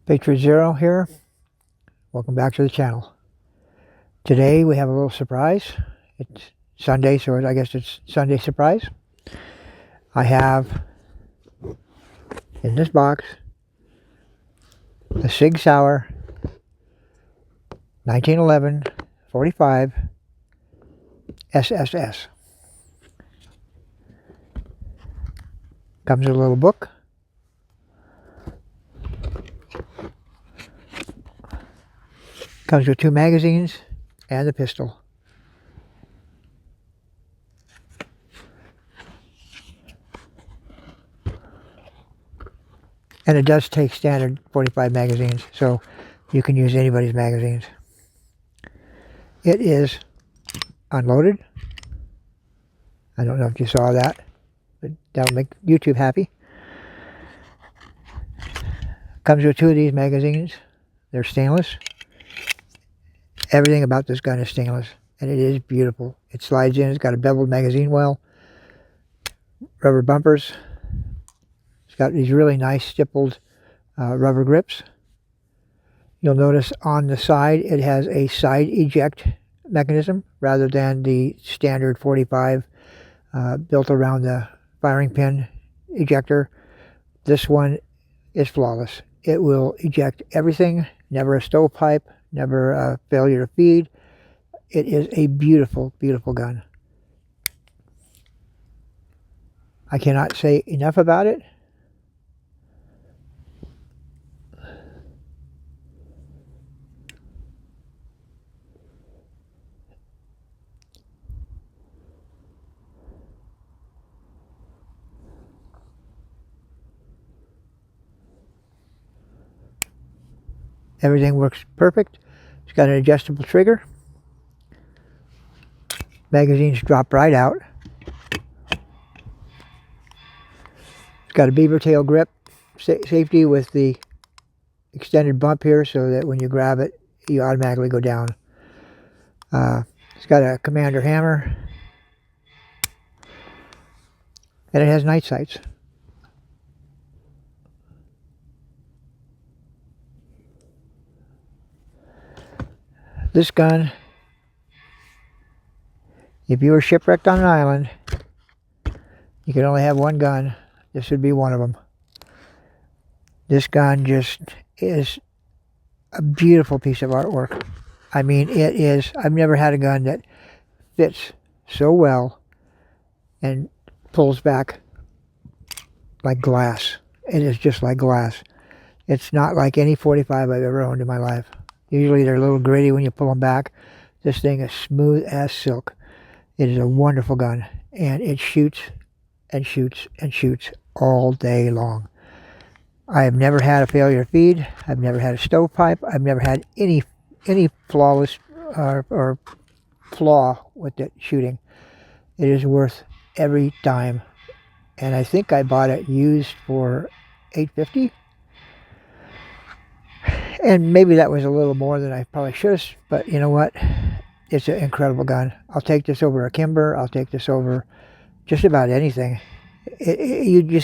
Patriot Zero here. Welcome back to the channel. Today we have a little surprise. It's Sunday, so I guess it's Sunday surprise. I have in this box the Sig Sauer 1911 45 SSS. Comes with a little book. Comes with 2 magazines and a pistol. And it does take standard 45 magazines, so you can use anybody's magazines. It is unloaded. I don't know if you saw that, but that'll make YouTube happy. Comes with 2 of these magazines. They're stainless. Everything about this gun is stainless, and it is beautiful. It slides in. It's got a beveled magazine well, rubber bumpers. It's got these really nice stippled rubber grips. You'll notice on the side it has a side eject mechanism rather than the standard 45 built around the firing pin ejector. This one is flawless. It will eject everything, never a stovepipe, never a failure to feed. It is a beautiful, beautiful gun. I cannot say enough about it. Everything works perfect. It's got an adjustable trigger. Magazines drop right out. It's got a beaver tail grip. Safety with the extended bump here so that when you grab it, you automatically go down. It's got a commander hammer. And it has night sights. This gun, if you were shipwrecked on an island, you could only have one gun. This would be one of them. This gun just is a beautiful piece of artwork. I mean, it is. I've never had a gun that fits so well and pulls back like glass. It is just like glass. It's not like any 45 I've ever owned in my life. Usually they're a little gritty when you pull them back. This thing is smooth as silk. It is a wonderful gun, and it shoots and shoots and shoots all day long. I have never had a failure to feed. I've never had a stovepipe. I've never had any flawless or flaw with it shooting. It is worth every dime, and I think I bought it used for $8.50. And maybe that was a little more than I probably should have, but you know what? It's an incredible gun. I'll take this over a Kimber. I'll take this over just about anything. You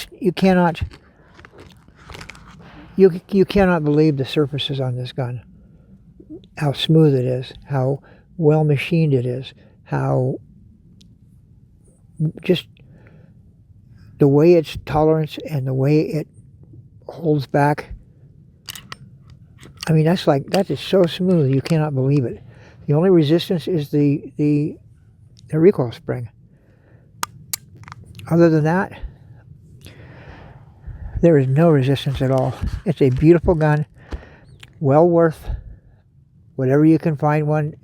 cannot believe the surfaces on this gun. How smooth it is, how well machined it is, how just the way its tolerance and the way it holds back. I mean, that is so smooth, you cannot believe it. The only resistance is the recoil spring. Other than that, there is no resistance at all. It's a beautiful gun, well worth whatever you can find one.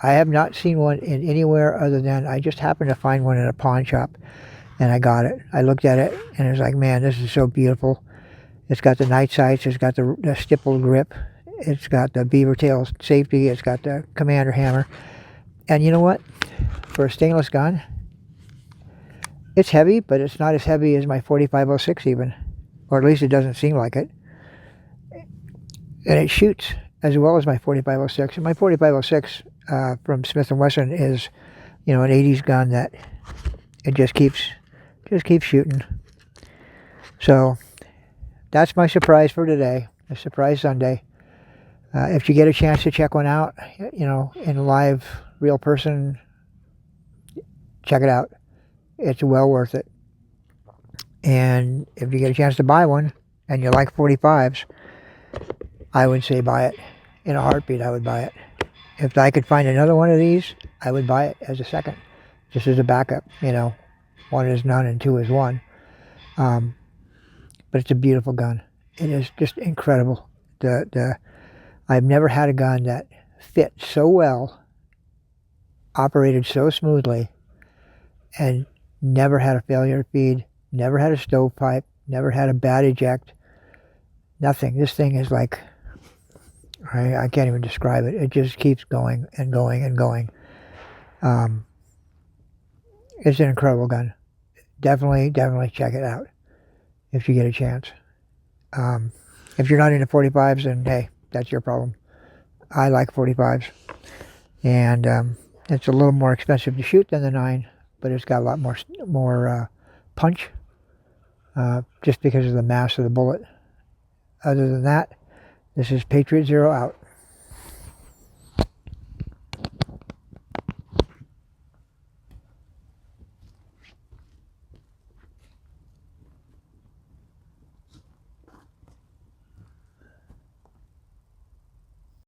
I have not seen one in anywhere other than I just happened to find one in a pawn shop, and I got it. I looked at it, and it was like, man, this is so beautiful. It's got the night sights. It's got the stippled grip. It's got the beaver tail safety. It's got the commander hammer. And you know what? For a stainless gun, it's heavy, but it's not as heavy as my 4506 even. Or at least it doesn't seem like it. And it shoots as well as my 4506. And my 4506 from Smith & Wesson is, you know, an 80s gun that it just keeps shooting. So that's my surprise for today. a surprise Sunday. If you get a chance to check one out, you know, in a live, real person, check it out. It's well worth it. And if you get a chance to buy one and you like 45s, I would say buy it. In a heartbeat, I would buy it. If I could find another one of these, I would buy it as a second, just as a backup. You know, one is none and two is one. But it's a beautiful gun. It is just incredible. I've never had a gun that fit so well, operated so smoothly, and never had a failure to feed, never had a stovepipe, never had a bad eject, nothing. This thing is like, I can't even describe it. It just keeps going and going and going. It's an incredible gun. Definitely check it out if you get a chance. If you're not into 45s, then hey, that's your problem. I like 45s. And it's a little more expensive to shoot than the 9, but it's got a lot more punch just because of the mass of the bullet. Other than that, this is Patriot Zero out.